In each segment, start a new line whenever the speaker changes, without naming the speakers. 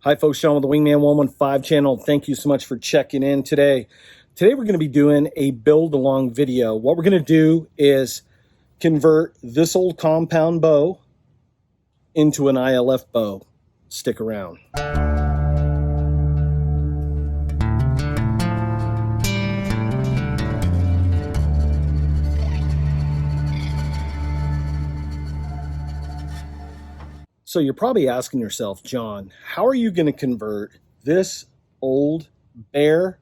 Hi folks, Sean with the Wingman 115 channel. Thank you so much for checking in today. Today we're going to be doing a build along video. What we're going to do is convert this old compound bow into an ILF bow. Stick around. So you're probably asking yourself, John, how are you going to convert this old bare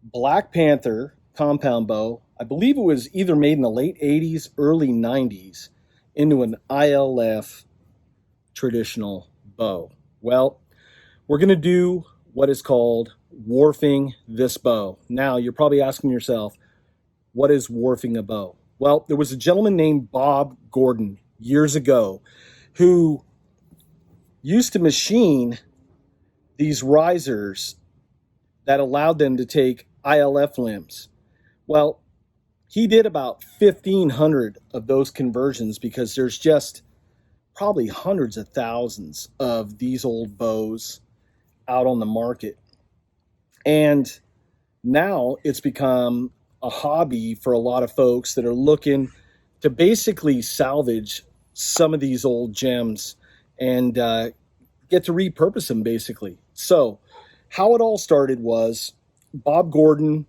Black Panther compound bow, I believe it was either made in the late 80s, early 90s, into an ILF traditional bow? Well, we're going to do what is called warfing this bow. Now, you're probably asking yourself, what is warfing a bow? Well, there was a gentleman named Bob Gordon years ago who used to machine these risers that allowed them to take ILF limbs. Well, he did about 1,500 of those conversions because there's just probably hundreds of thousands of these old bows out on the market. And now it's become a hobby for a lot of folks that are looking to basically salvage some of these old gems and get to repurpose them basically. So how it all started was Bob Gordon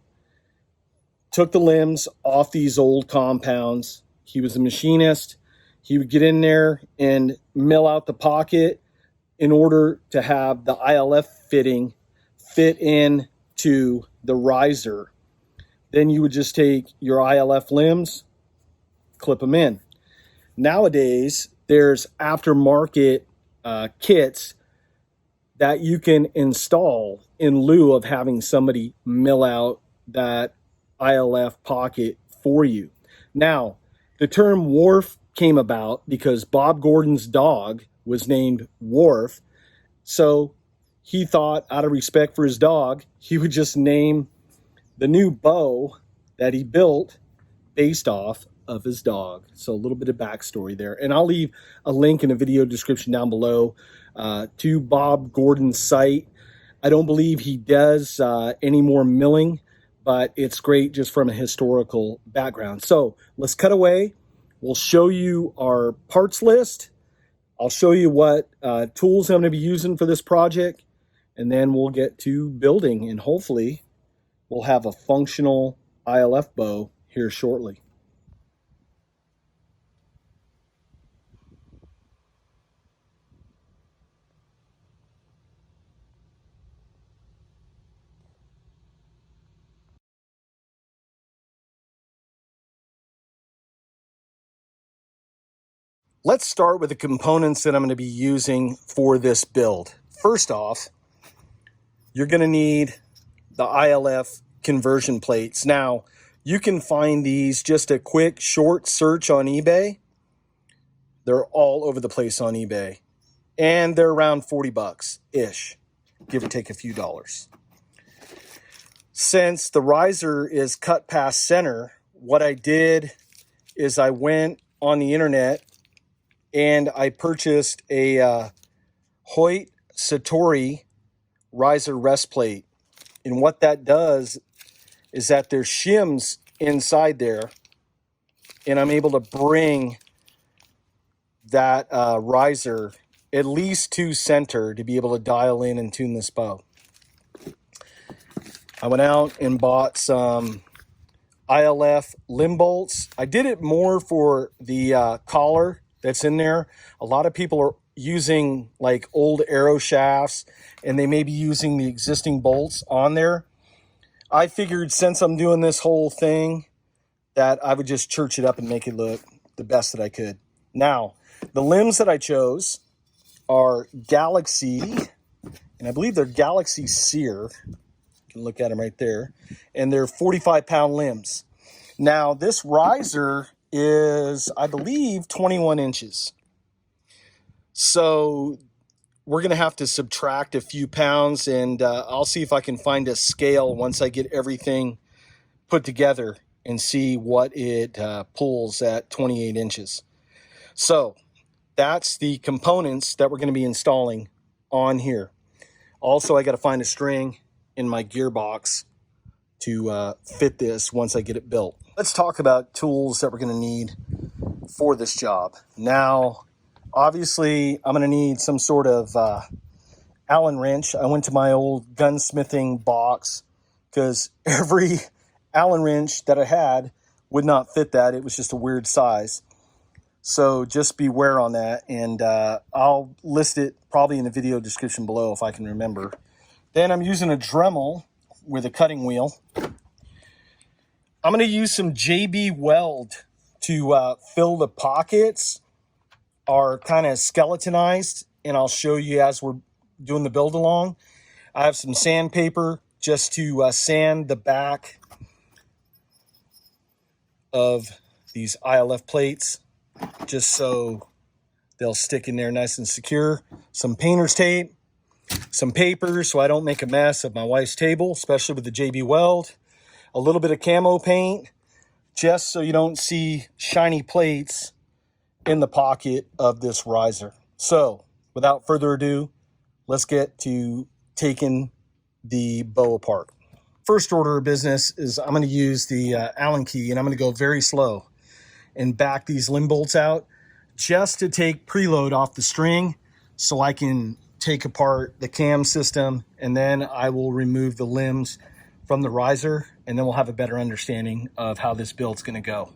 took the limbs off these old compounds. He was a machinist. He would get in there and mill out the pocket in order to have the ILF fitting fit in to the riser. Then you would just take your ILF limbs, clip them in. Nowadays, there's aftermarket kits that you can install in lieu of having somebody mill out that ILF pocket for you. Now, the term WARF came about because Bob Gordon's dog was named WARF, so he thought, out of respect for his dog, he would just name the new bow that he built based off of his dog. So a little bit of backstory there. And I'll leave a link in the video description down below to Bob Gordon's site. I don't believe he does any more milling, but it's great just from a historical background. So let's cut away. We'll show you our parts list. I'll show you what tools I'm going to be using for this project, and then we'll get to building, and hopefully we'll have a functional ILF bow here shortly. Let's start with the components that I'm going to be using for this build. First off, you're going to need the ILF conversion plates. Now, you can find these, just a quick short search on eBay. They're all over the place on eBay. And they're around 40 bucks-ish, give or take a few dollars. Since the riser is cut past center, what I did is I went on the internet and I purchased a Hoyt Satori riser rest plate. And what that does is that there's shims inside there, and I'm able to bring that riser at least to center to be able to dial in and tune this bow. I went out and bought some ILF limb bolts. I did it more for the collar that's in there. A lot of people are using like old arrow shafts, and they may be using the existing bolts on there. I figured since I'm doing this whole thing that I would just church it up and make it look the best that I could. Now, the limbs that I chose are Galaxy, and I believe they're Galaxy Sear. You can look at them right there. And they're 45-pound limbs. Now, this riser is, I believe, 21 inches. So we're going to have to subtract a few pounds, and I'll see if I can find a scale once I get everything put together and see what it pulls at 28 inches. So that's the components that we're going to be installing on here. Also, I got to find a string in my gearbox to fit this once I get it built. Let's talk about tools that we're going to need for this job. Now, obviously, I'm going to need some sort of Allen wrench. I went to my old gunsmithing box because every Allen wrench that I had would not fit that. It was just a weird size. So just beware on that, and I'll list it probably in the video description below if I can remember. Then I'm using a Dremel with a cutting wheel. I'm going to use some JB Weld to fill the pockets. Are kind of skeletonized, and I'll show you as we're doing the build along. I have some sandpaper just to sand the back of these ILF plates, just so they'll stick in there nice and secure. Some painter's tape, some paper so I don't make a mess of my wife's table, especially with the JB Weld. A little bit of camo paint, just so you don't see shiny plates in the pocket of this riser. So without further ado, let's get to taking the bow apart. First order of business is I'm going to use the Allen key, and I'm going to go very slow and back these limb bolts out just to take preload off the string so I can take apart the cam system, and then I will remove the limbs from the riser, and then we'll have a better understanding of how this build's going to go.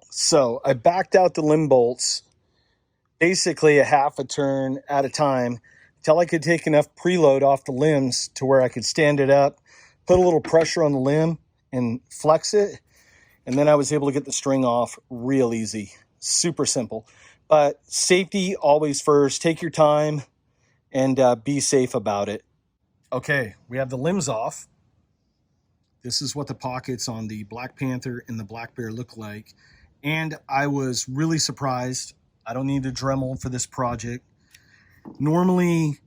So I backed out the limb bolts basically a half a turn at a time until I could take enough preload off the limbs to where I could stand it up, put a little pressure on the limb and flex it. And then I was able to get the string off real easy. Super simple. But safety always first. Take your time and be safe about it. Okay, we have the limbs off. This is what the pockets on the Black Panther and the Black Bear look like. And I was really surprised. I don't need a Dremel for this project. Normally,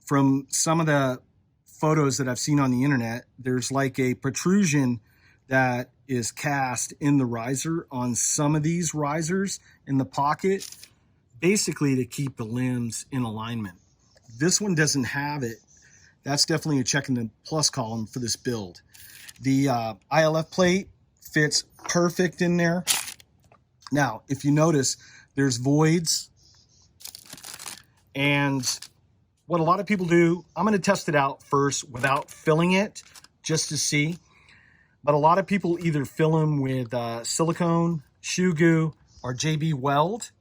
from some of the photos that I've seen on the internet, there's like a protrusion that is cast in the riser on some of these risers in the pocket, basically to keep the limbs in alignment. This one doesn't have it. That's definitely a check in the plus column for this build. The ILF plate fits perfect in there. Now, if you notice, there's voids. And what a lot of people do, I'm going to test it out first without filling it just to see. But a lot of people either fill them with silicone, shoe goo, or JB Weld,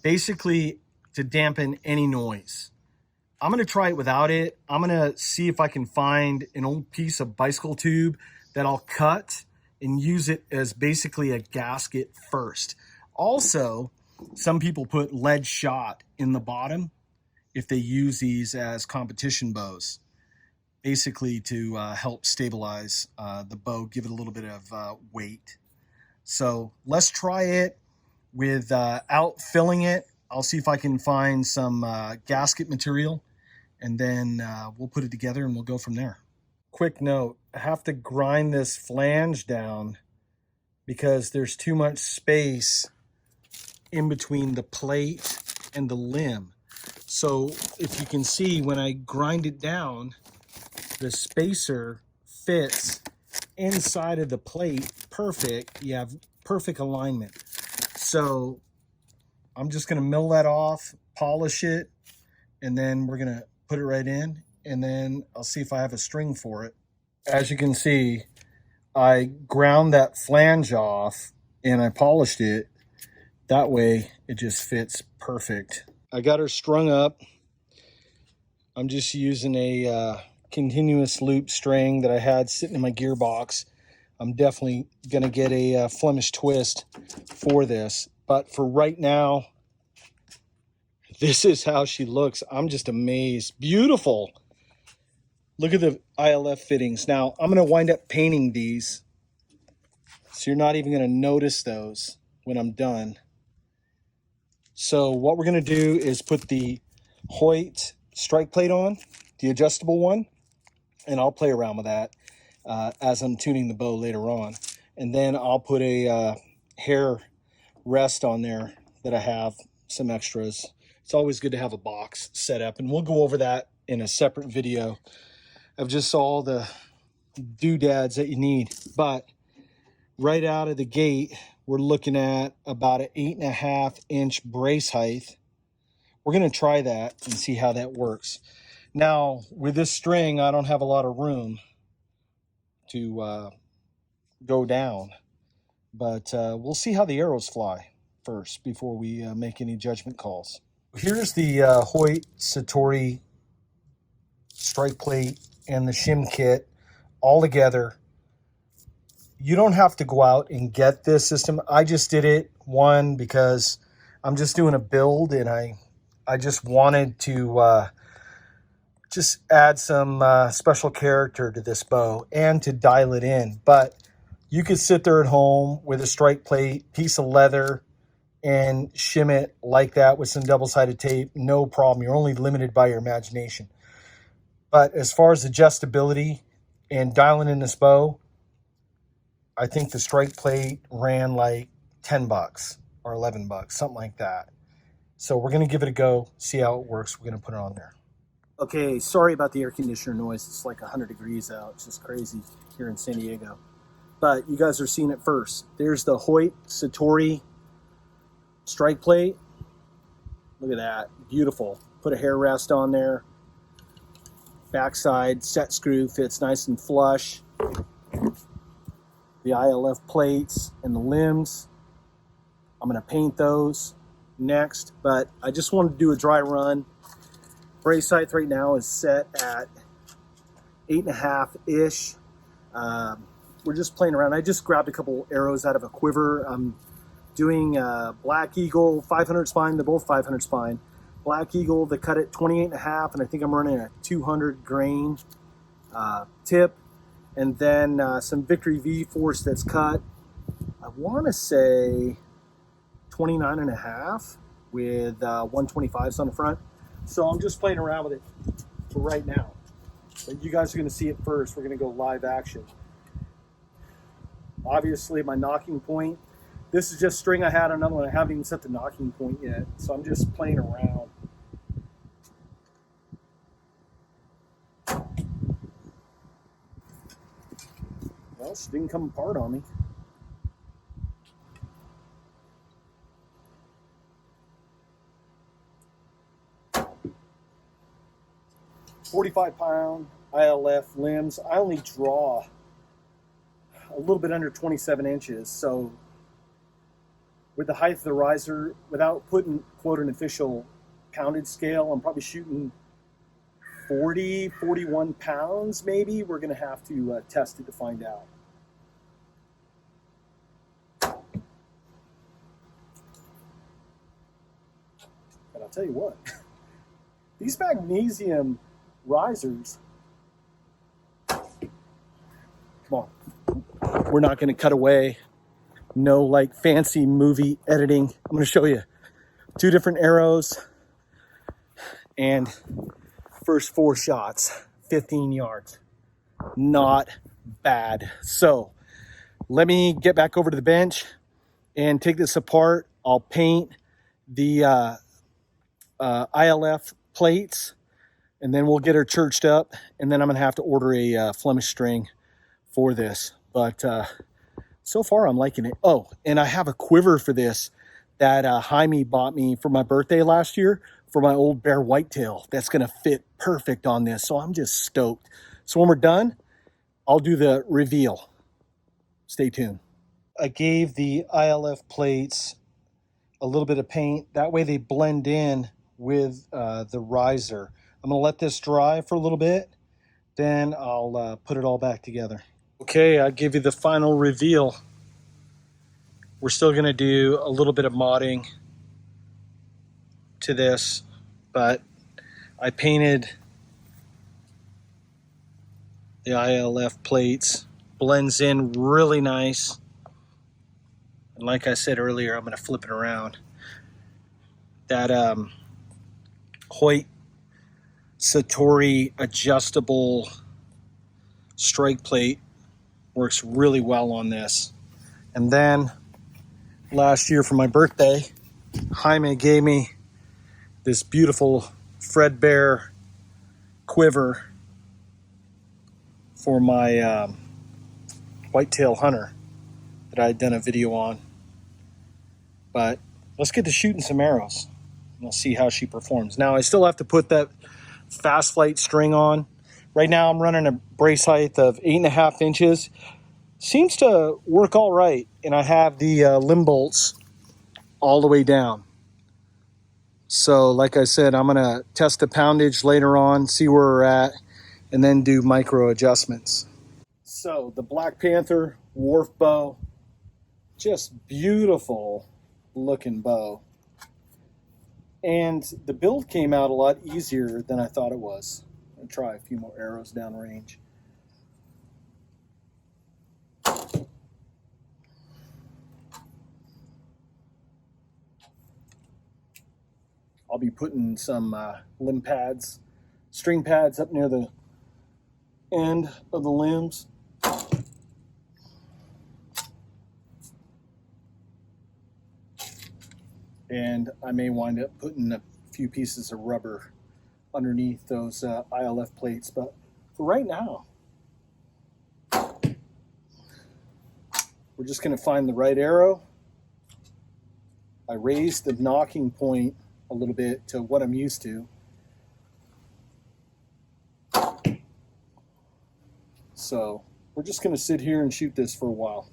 basically to dampen any noise. I'm going to try it without it. I'm going to see if I can find an old piece of bicycle tube that I'll cut and use it as basically a gasket first. Also, some people put lead shot in the bottom if they use these as competition bows, basically to help stabilize the bow, give it a little bit of weight. So let's try it without filling it. I'll see if I can find some gasket material, and then we'll put it together and we'll go from there. Quick note, I have to grind this flange down because there's too much space in between the plate and the limb. So if you can see, when I grind it down, the spacer fits inside of the plate perfect. You have perfect alignment. So I'm just going to mill that off, polish it, and then we're going to put it right in, and then I'll see if I have a string for it. As you can see, I ground that flange off and I polished it. That way it just fits perfect. I got her strung up. I'm just using a continuous loop string that I had sitting in my gearbox. I'm definitely going to get a Flemish twist for this. But for right now, this is how she looks. I'm just amazed. Beautiful. Look at the ILF fittings. Now, I'm going to wind up painting these, so you're not even going to notice those when I'm done. So what we're going to do is put the Hoyt strike plate on, the adjustable one, and I'll play around with that as I'm tuning the bow later on. And then I'll put a hair rest on there that I have, some extras. It's always good to have a box set up, and we'll go over that in a separate video of just all the doodads that you need. But right out of the gate, we're looking at about an 8.5-inch brace height. We're going to try that and see how that works. Now, with this string, I don't have a lot of room to go down, but we'll see how the arrows fly first before we make any judgment calls. Here's the Hoyt Satori strike plate and the shim kit all together. You don't have to go out and get this system. I just did it, one, because I'm just doing a build, and I just wanted to just add some special character to this bow and to dial it in. But you could sit there at home with a strike plate, piece of leather, and shim it like that with some double-sided tape. No problem. You're only limited by your imagination. But as far as adjustability and dialing in this bow, I think the strike plate ran like 10 bucks or 11 bucks, something like that. So we're going to give it a go, see how it works. We're going to put it on there. Okay, sorry about the air conditioner noise. It's like 100 degrees out. It's just crazy here in San Diego. But you guys are seeing it first. There's the Hoyt Satori strike plate. Look at that. Beautiful. Put a hair rest on there. Backside set screw fits nice and flush. The ILF plates and the limbs, I'm going to paint those next, but I just wanted to do a dry run. Brace height right now is set at 8.5-ish. We're just playing around. I just grabbed a couple arrows out of a quiver. I'm doing Black Eagle 500 spine. They're both 500 spine. Black Eagle, they cut it 28.5, and I think I'm running a 200 grain tip. And then some Victory V-Force that's cut, I want to say 29.5 with 125s on the front. So I'm just playing around with it for right now. But you guys are going to see it first. We're going to go live action. Obviously, my knocking point. This is just string I had on another one. I haven't even set the knocking point yet. So I'm just playing around. Well, she didn't come apart on me. £45 ILF limbs. I only draw a little bit under 27 inches. So with the height of the riser, without putting, quote, an official poundage scale, I'm probably shooting 40, 41 pounds maybe. We're going to have to test it to find out. But I'll tell you what, these magnesium risers, come on, we're not going to cut away. No like fancy movie editing. I'm going to show you 2 different arrows and first 4 shots, 15 yards. Not bad. So let me get back over to the bench and take this apart. I'll paint the ILF plates, and then we'll get her churched up, and then I'm gonna have to order a Flemish string for this. But so far I'm liking it. Oh, and I have a quiver for this that Jaime bought me for my birthday last year for my old bear whitetail. That's gonna fit perfect on this, so I'm just stoked. So when we're done, I'll do the reveal. Stay tuned. I gave the ILF plates a little bit of paint. That way they blend in with the riser. I'm gonna let this dry for a little bit, then I'll put it all back together. Okay, I'll give you the final reveal. We're still gonna do a little bit of modding to this, but I painted the ILF plates. Blends in really nice. And like I said earlier, I'm gonna flip it around. That Hoyt Satori adjustable strike plate works really well on this. And then last year for my birthday, Jaime gave me this beautiful Fredbear quiver for my whitetail hunter that I had done a video on. But let's get to shooting some arrows. We'll see how she performs. Now I still have to put that FastFlight string on. Right now I'm running a brace height of 8.5 inches. Seems to work all right, and I have the limb bolts all the way down. So like I said, I'm gonna test the poundage later on, see where we're at, and then do micro adjustments. So the Black Panther WARF bow, just beautiful looking bow. And the build came out a lot easier than I thought it was. I'll try a few more arrows downrange. I'll be putting some limb pads, string pads up near the end of the limbs. And I may wind up putting a few pieces of rubber underneath those ILF plates. But for right now, we're just going to find the right arrow. I raised the knocking point a little bit to what I'm used to. So we're just going to sit here and shoot this for a while.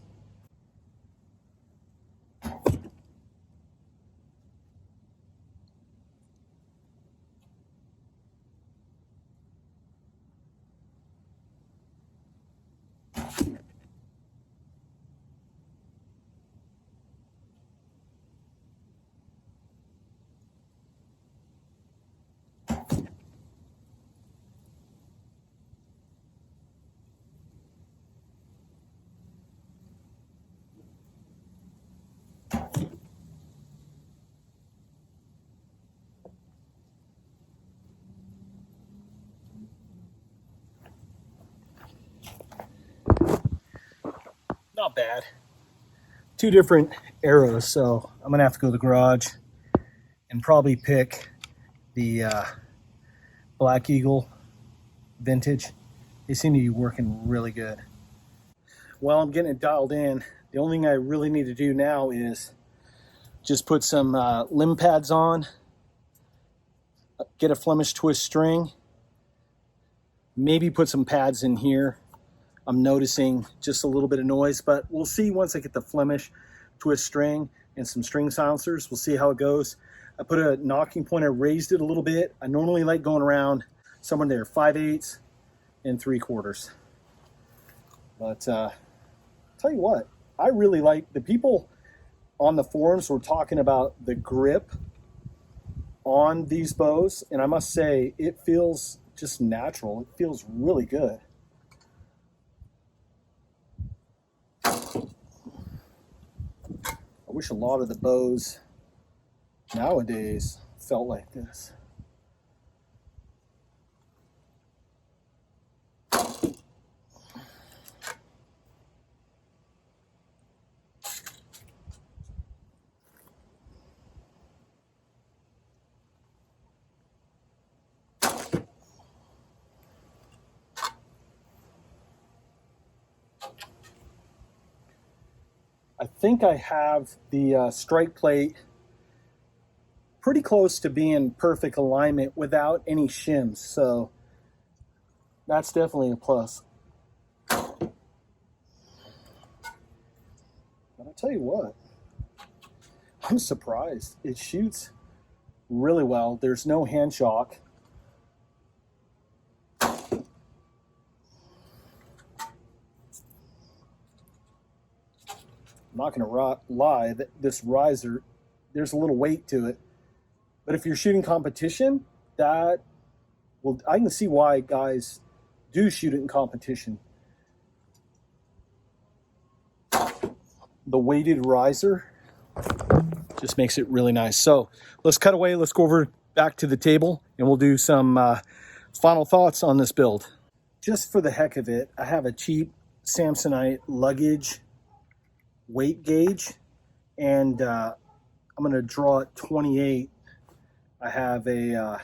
Not bad. Two different arrows, so I'm gonna have to go to the garage and probably pick the Black Eagle Vintage. They seem to be working really good. Well, I'm getting it dialed in. The only thing I really need to do now is just put some limb pads on, get a Flemish twist string, maybe put some pads in here. I'm noticing just a little bit of noise, but we'll see once I get the Flemish twist string and some string silencers. We'll see how it goes. I put a knocking point, I raised it a little bit. I normally like going around somewhere there, 5/8 and 3/4. But tell you what, I really like, the people on the forums were talking about the grip on these bows, and I must say it feels just natural. It feels really good. I wish a lot of the bows nowadays felt like this. I think I have the strike plate pretty close to being perfect alignment without any shims, so that's definitely a plus. But I'll tell you what, I'm surprised. It shoots really well. There's no hand shock. I'm not going to lie, that this riser, there's a little weight to it. But if you're shooting competition, that, well, I can see why guys do shoot it in competition. The weighted riser just makes it really nice. So let's cut away. Let's go over back to the table and we'll do some final thoughts on this build. Just for the heck of it, I have a cheap Samsonite luggage weight gauge, and I'm going to draw at 28. I have a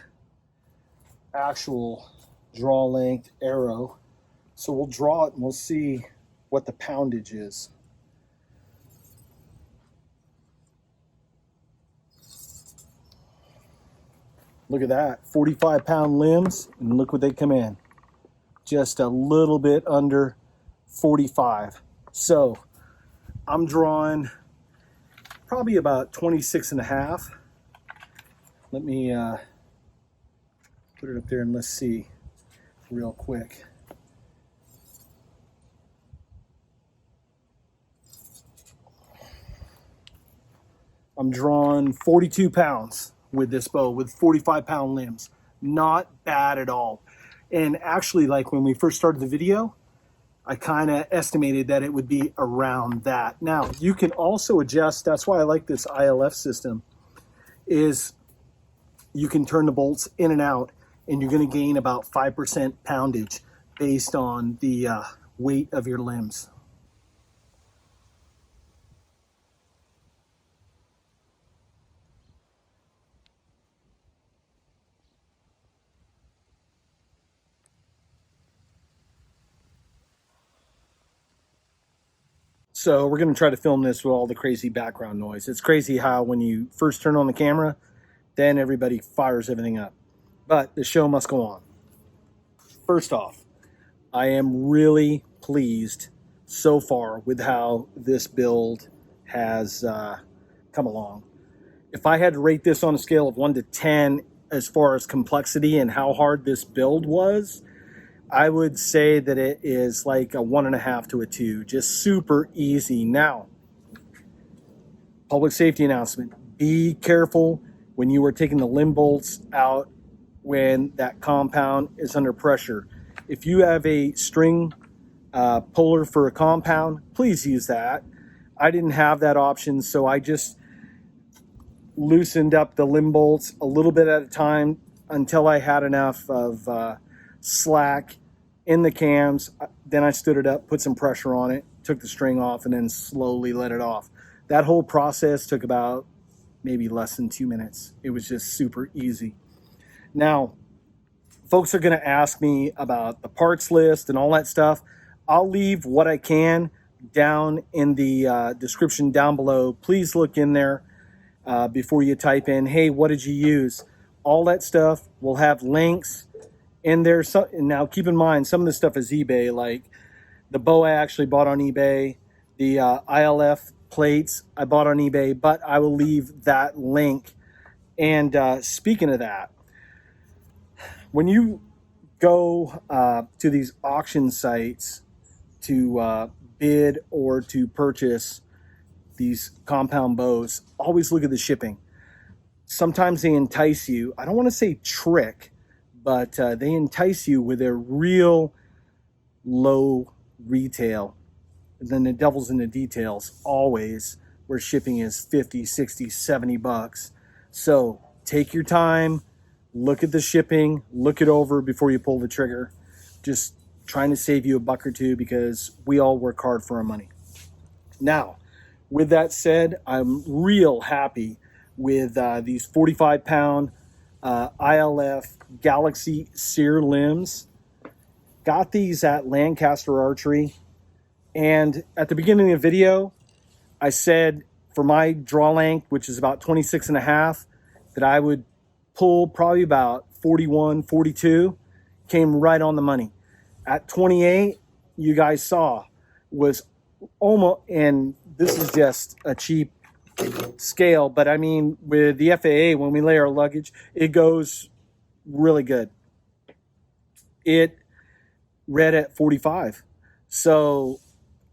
actual draw length arrow. So we'll draw it and we'll see what the poundage is. Look at that, 45-pound limbs, and look what they come in. Just a little bit under 45. So I'm drawing probably about 26 and a half. Let me put it up there and let's see real quick. I'm drawing 42 pounds with this bow with 45-pound limbs. Not bad at all. And actually, like when we first started the video, I kind of estimated that it would be around that. Now, you can also adjust. That's why I like this ILF system, is you can turn the bolts in and out, and you're going to gain about 5% poundage based on the weight of your limbs. So we're going to try to film this with all the crazy background noise. It's crazy how when you first turn on the camera, then everybody fires everything up. But the show must go on. First off, I am really pleased so far with how this build has come along. If I had to rate this on a scale of 1 to 10 as far as complexity and how hard this build was, I would say that it is like a 1.5 to a 2, just super easy. Now, public safety announcement, be careful when you are taking the limb bolts out when that compound is under pressure. If you have a string puller for a compound, please use that. I didn't have that option, so I just loosened up the limb bolts a little bit at a time until I had enough of slack in the cams. Then I stood it up, put some pressure on it, took the string off, and then slowly let it off. That whole process took about maybe less than 2 minutes. It was just super easy. Now, folks are going to ask me about the parts list and all that stuff. I'll leave what I can down in the description down below. Please look in there before you type in, hey, what did you use? All that stuff will have links in there. So, now, keep in mind, some of this stuff is eBay. Like the bow I actually bought on eBay. The ILF plates I bought on eBay, but I will leave that link. And speaking of that, when you go to these auction sites to bid or to purchase these compound bows, always look at the shipping. Sometimes they entice you. I don't want to say trick, but they entice you with a real low retail. And then the devil's in the details always, where shipping is 50, 60, 70 bucks. So take your time, look at the shipping, look it over before you pull the trigger. Just trying to save you a buck or two because we all work hard for our money. Now, with that said, I'm real happy with these 45-pound ILF Galaxy Sear limbs. Got these at Lancaster Archery. And at the beginning of the video, I said for my draw length, which is about 26 and a half, that I would pull probably about 41, 42. Came right on the money. At 28, you guys saw, was almost, and this is just a cheap scale, but I mean, with the FAA, when we lay our luggage, it goes really good. It read at 45. So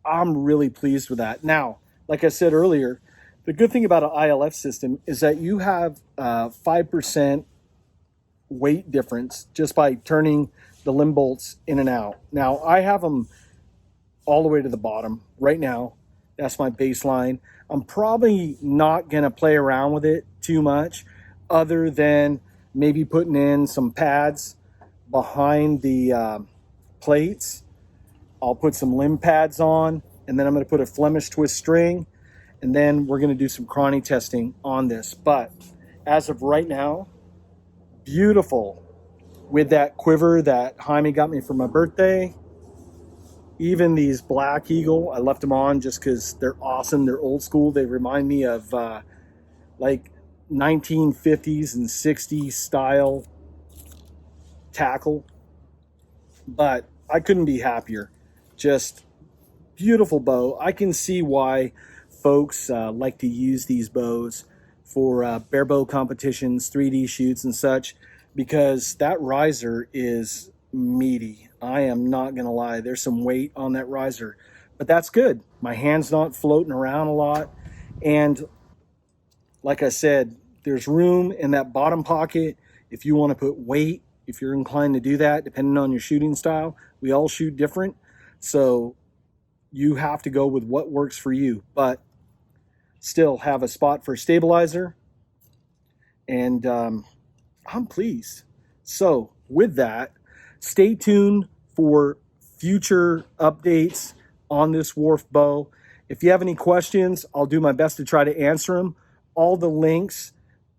I'm really pleased with that. Now, like I said earlier, the good thing about an ILF system is that you have 5% weight difference just by turning the limb bolts in and out. Now, I have them all the way to the bottom right now. That's my baseline. I'm probably not going to play around with it too much other than maybe putting in some pads behind the plates. I'll put some limb pads on, and then I'm going to put a Flemish twist string, and then we're going to do some chrony testing on this. But as of right now, beautiful with that quiver that Jaime got me for my birthday. Even these Black Eagle, I left them on just because they're awesome. They're old school. They remind me of like 1950s and 60s style tackle. But I couldn't be happier. Just beautiful bow. I can see why folks like to use these bows for bare bow competitions, 3D shoots and such, because that riser is meaty. I am not gonna lie, there's some weight on that riser, but that's good. My hand's not floating around a lot, and like I said, there's room in that bottom pocket if you want to put weight, if you're inclined to do that, depending on your shooting style. We all shoot different, so you have to go with what works for you, but still have a spot for stabilizer, and I'm pleased. So with that, stay tuned for future updates on this Warf bow. If you have any questions, I'll do my best to try to answer them. All the links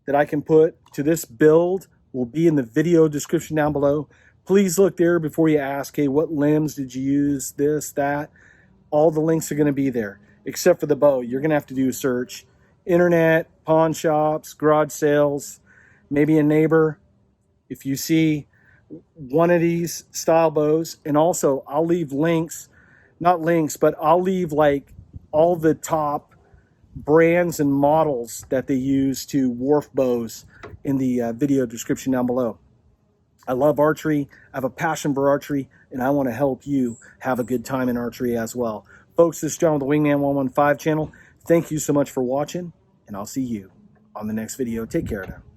that I can put to this build will be in the video description down below. Please look there before you ask, hey, what limbs did you use, this, that. All the links are going to be there, except for the bow. You're going to have to do a search. Internet, pawn shops, garage sales, maybe a neighbor. If you see one of these style bows, and also I'll leave links, not links, but I'll leave like all the top brands and models that they use to Warf bows in the video description down below. I love archery. I have a passion for archery, and I want to help you have a good time in archery as well. Folks, this is John with the Wingman 115 channel. Thank you so much for watching, and I'll see you on the next video. Take care now.